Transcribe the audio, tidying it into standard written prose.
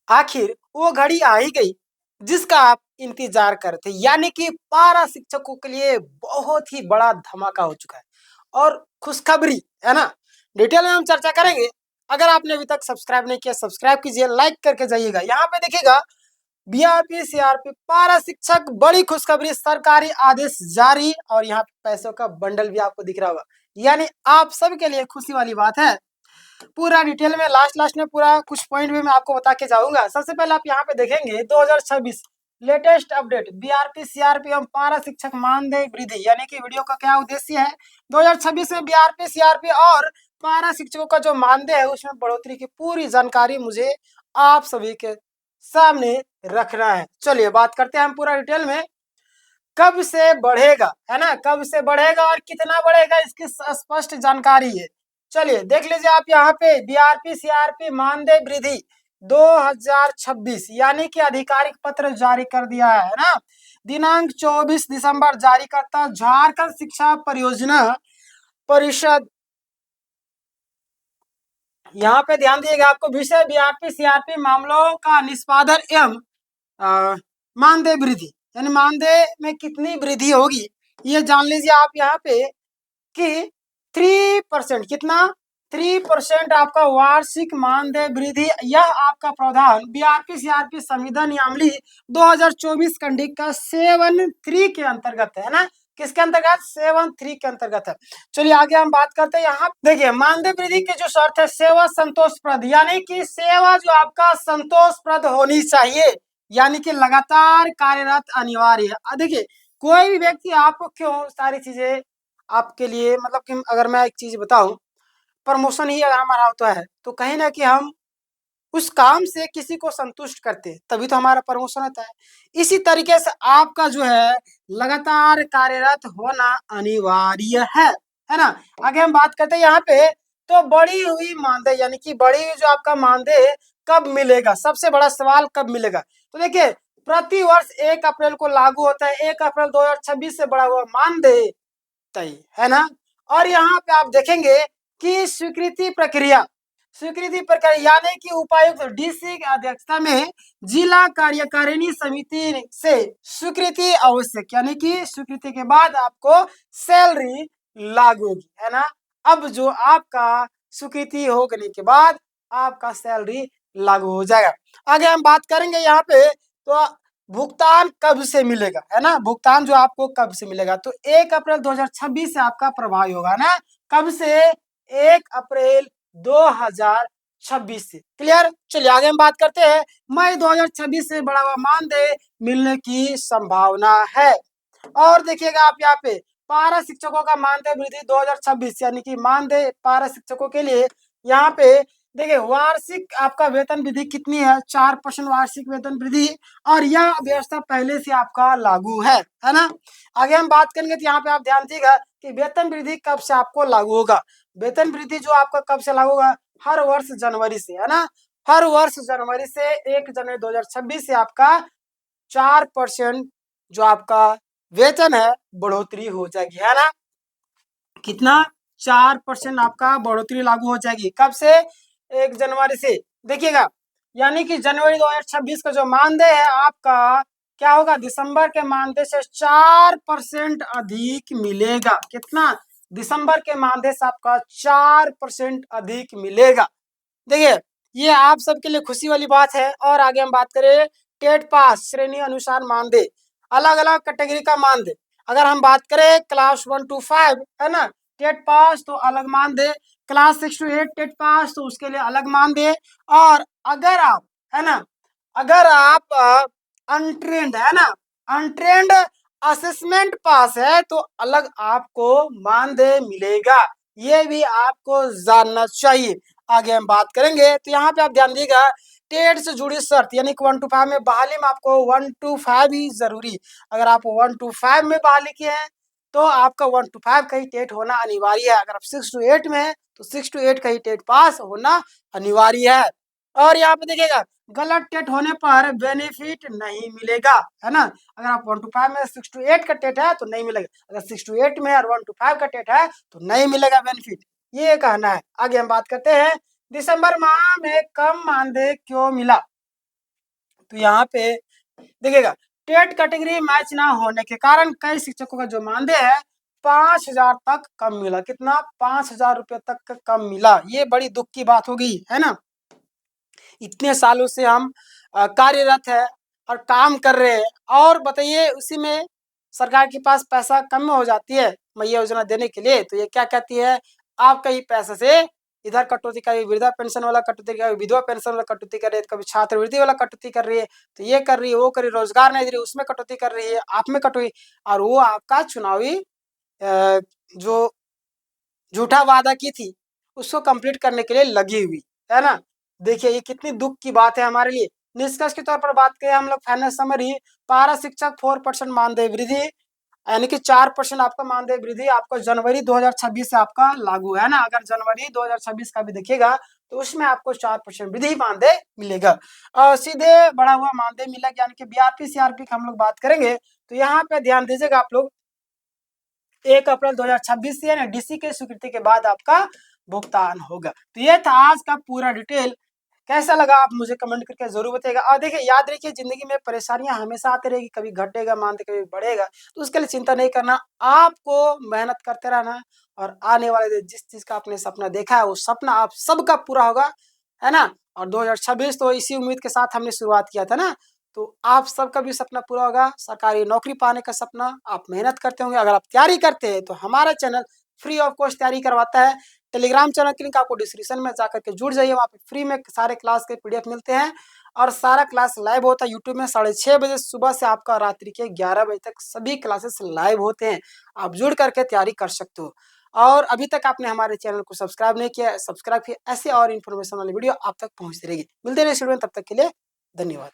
आखिर वो घड़ी आ ही गई जिसका आप इंतजार कर रहे थे, यानी कि पारा शिक्षकों के लिए बहुत ही बड़ा धमाका हो चुका है और खुशखबरी है ना। डिटेल में हम चर्चा करेंगे। अगर आपने अभी तक सब्सक्राइब नहीं किया, सब्सक्राइब कीजिए, लाइक करके जाइएगा। यहाँ पे देखिएगा बीआरपी सीआरपी पारा शिक्षक बड़ी खुशखबरी, सरकारी आदेश जारी, और यहाँ पे पैसों का बंडल भी आपको दिख रहा होगा, यानी आप सबके लिए खुशी वाली बात है। पूरा डिटेल में लास्ट लास्ट में पूरा कुछ पॉइंट भी मैं आपको बता के जाऊंगा। सबसे पहले आप यहाँ पे देखेंगे 2026 लेटेस्ट अपडेट बीआरपी सीआरपी एवं पारा शिक्षक मानदेय वृद्धि, यानी कि वीडियो का क्या उद्देश्य है। 2026 में बीआरपी सीआरपी और पारा शिक्षकों का जो मानदेय है उसमें बढ़ोतरी की पूरी जानकारी मुझे आप सभी के सामने रखना है। चलिए बात करते हैं हम पूरा डिटेल में। कब से बढ़ेगा, है ना, कब से बढ़ेगा और कितना बढ़ेगा इसकी स्पष्ट जानकारी है। चलिए देख लीजिए आप यहाँ पे बीआरपी सीआरपी मानदेय वृद्धि 2026, यानी कि आधिकारिक पत्र जारी कर दिया है ना। दिनांक 24 दिसंबर जारी करता झारखंड शिक्षा परियोजना परिषद। यहाँ पे ध्यान दिएगा आपको, विषय बीआरपी सीआरपी मामलों का निष्पादन एवं मानदेय वृद्धि, यानी मानदेय में कितनी वृद्धि होगी ये जान लीजिए आप यहाँ पे कि 3%, कितना 3% आपका वार्षिक मानदेय वृद्धि। यह आपका प्रावधान बीआरपी सीआरपी संविदा नियमावली 2024 कंडिका 7(3) के अंतर्गत है ना। किसके अंतर्गत? 7(3) के अंतर्गत है। चलिए आगे हम बात करते हैं। यहाँ देखिए मानदेय वृद्धि की जो शर्त है, सेवा संतोषप्रद, यानी कि सेवा जो आपका संतोषप्रद होनी चाहिए, यानी कि लगातार कार्यरत अनिवार्य है। देखिए कोई भी व्यक्ति आपको क्यों सारी चीजें आपके लिए, मतलब कि अगर मैं एक चीज बताऊं, प्रमोशन ही अगर हमारा होता है तो कहीं ना कि हम उस काम से किसी को संतुष्ट करते हैं, तभी तो हमारा प्रमोशन होता है। इसी तरीके से आपका जो है लगातार कार्यरत होना अनिवार्य है ना। आगे हम बात करते हैं यहाँ पे, तो बढ़ी हुई मानदेय, यानी कि बढ़ी हुई जो आपका मानदेय कब मिलेगा, सबसे बड़ा सवाल कब मिलेगा। तो देखिए प्रति वर्ष 1 अप्रैल को लागू होता है, 1 अप्रैल 2026 से बढ़ा हुआ मानदेय तय है ना। और यहाँ पे आप देखेंगे कि स्वीकृति प्रक्रिया, यानी कि उपायुक्त डीसी की अध्यक्षता में जिला कार्यकारिणी समिति से स्वीकृति आवश्यक, यानी कि स्वीकृति के बाद आपको सैलरी लागू होगी, है ना। अब जो आपका स्वीकृति होने के बाद आपका सैलरी लागू हो जाएगा। आगे हम बात करेंगे यहाँ पे, तो भुगतान कब से मिलेगा, है ना, भुगतान जो आपको कब से मिलेगा, तो 1 अप्रैल 2026 से आपका प्रभावी होगा ना। कब से? 1 अप्रैल 2026 से। क्लियर। चलिए आगे हम बात करते हैं। मई 2026 से बढ़ा हुआ मानदेय मिलने की संभावना है। और देखिएगा आप यहाँ पे पारा शिक्षकों का मानदेय वृद्धि 2026, यानी कि मानदेय पारा शिक्षकों के लिए यहाँ पे देखिए वार्षिक आपका वेतन वृद्धि कितनी है, 4% वार्षिक वेतन वृद्धि, और यह व्यवस्था पहले से आपका लागू है ना। आगे हम बात करेंगे तो यहाँ पे आप ध्यान दीजिएगा कि वेतन वृद्धि कब से आपको लागू होगा। वेतन वृद्धि जो आपका कब से लागू होगा? हर वर्ष जनवरी से, है ना। हर वर्ष जनवरी से 1 जनवरी 2026 से आपका 4% जो आपका वेतन है बढ़ोतरी हो जाएगी, है ना। कितना? 4% आपका बढ़ोतरी लागू हो जाएगी। कब से? 1 जनवरी से। देखिएगा यानी कि जनवरी 2026 का जो मानदेय है आपका क्या होगा? दिसंबर के मानदेय से 4% अधिक मिलेगा। कितना? दिसंबर के मानदेय से आपका 4% अधिक मिलेगा। देखिए ये आप सबके लिए खुशी वाली बात है। और आगे हम बात करें टेट पास श्रेणी अनुसार मानदेय, अलग अलग कैटेगरी का मानदेय। अगर हम बात करें क्लास 1 to 5, है ना, टेट पास तो अलग मानदेय, क्लास 6 to 8 टेट पास तो उसके लिए अलग मानदेय। और अगर आप, है ना, अगर आप अनट्रेंड, है ना, अनट्रेंड असेसमेंट पास है तो अलग आपको मानदेय मिलेगा। ये भी आपको जानना चाहिए। आगे हम बात करेंगे तो यहाँ पे आप ध्यान दीजिएगा टेट से जुड़ी शर्त, यानी कि 1 to 5 में बहाली में आपको 1 to 5 ही जरूरी। अगर आप 1 to 5 में बहाली किए हैं तो आपका 1 to 5 का ही टेट होना अनिवार्य है। अगर आप 6 to 8 में है तो 6 to 8 का ही टेट पास होना अनिवार्य है। और यहाँ पे देखिएगा गलत टेट होने पर बेनिफिट नहीं मिलेगा, है ना। अगर आप 1 to 5 में 6 to 8 का टेट है तो नहीं मिलेगा, अगर 6 to 8 में और 1 to 5 का टेट है तो नहीं मिलेगा बेनिफिट, ये कहना है। आगे हम बात करते हैं दिसंबर माह में कम मानदेय क्यों मिला। तो यहाँ पे देखिएगा, टेट कैटेगरी मैच ना होने के कारण कई शिक्षकों का जो मानदेय है 5,000 तक कम मिला। कितना? 5,000 रुपये तक का कम मिला। ये बड़ी दुख की बात हो गई है ना। इतने सालों से हम कार्यरत है और काम कर रहे हैं और बताइए उसी में सरकार के पास पैसा कम हो जाती है मैया योजना देने के लिए, तो ये क्या कहती है, आपका ही पैसे से इधर कटौती कर रही है, वृद्धा पेंशन वाला कटौती कर रही है, विधवा पेंशन वाला कटौती कर रही है, कभी छात्रवृत्ति वाला कटौती कर रही है, तो ये कर रही है, वो कर रही है, रोजगार नहीं दे रही है, उसमें कटौती कर रही है, आप में कटौती, और वो आपका चुनावी जो झूठा वादा की थी उसको कंप्लीट करने के लिए लगी हुई है ना। देखिए ये कितनी दुख की बात है हमारे लिए। निष्कर्ष के तौर पर बात करें हम लोग फाइनल समरी, पारा शिक्षक 4% मानदेय वृद्धि, यानी कि 4% आपका मानदेय वृद्धि आपको जनवरी 2026 से आपका लागू है ना। अगर जनवरी 2026 का भी देखिएगा तो उसमें आपको 4% वृद्धि मानदेय मिलेगा। सीधे बढ़ा हुआ मानदेय मिलेगा, यानी कि बीआरपी सीआरपी की हम लोग बात करेंगे तो यहाँ पे ध्यान दीजिएगा आप लोग, 1 अप्रैल 2026 से यानी डीसी के स्वीकृति के बाद आपका भुगतान होगा। तो ये था आज का पूरा डिटेल। कैसा लगा आप मुझे कमेंट करके जरूर बताइएगा। और देखिए याद रखिए, जिंदगी में परेशानियां हमेशा आती रहेगी, कभी घटेगा मानते कभी बढ़ेगा, तो उसके लिए चिंता नहीं करना, आपको मेहनत करते रहना और आने वाले दिन जिस चीज का आपने सपना देखा है वो सपना आप सबका पूरा होगा, है ना। और 2026 तो इसी उम्मीद के साथ हमने शुरुआत किया था ना, तो आप सबका भी सपना पूरा होगा, सरकारी नौकरी पाने का सपना। आप मेहनत करते होंगे, अगर आप तैयारी करते हैं तो हमारा चैनल फ्री ऑफ कॉस्ट तैयारी करवाता है। टेलीग्राम चैनल की लिंक आपको डिस्क्रिप्शन में जाकर के जुड़ जाइए, वहाँ पे फ्री में सारे क्लास के पीडीएफ मिलते हैं और सारा क्लास लाइव होता है यूट्यूब में 6:30 बजे सुबह से आपका रात्रि के 11 बजे तक सभी क्लासेस लाइव होते हैं। आप जुड़ करके तैयारी कर सकते हो। और अभी तक आपने हमारे चैनल को सब्सक्राइब नहीं किया, सब्सक्राइब किया, ऐसे और इन्फॉर्मेशन वाली वीडियो आप तक पहुंचती रहेगी। मिलते हैं नेक्स्ट वीडियो में, तब तक के लिए धन्यवाद।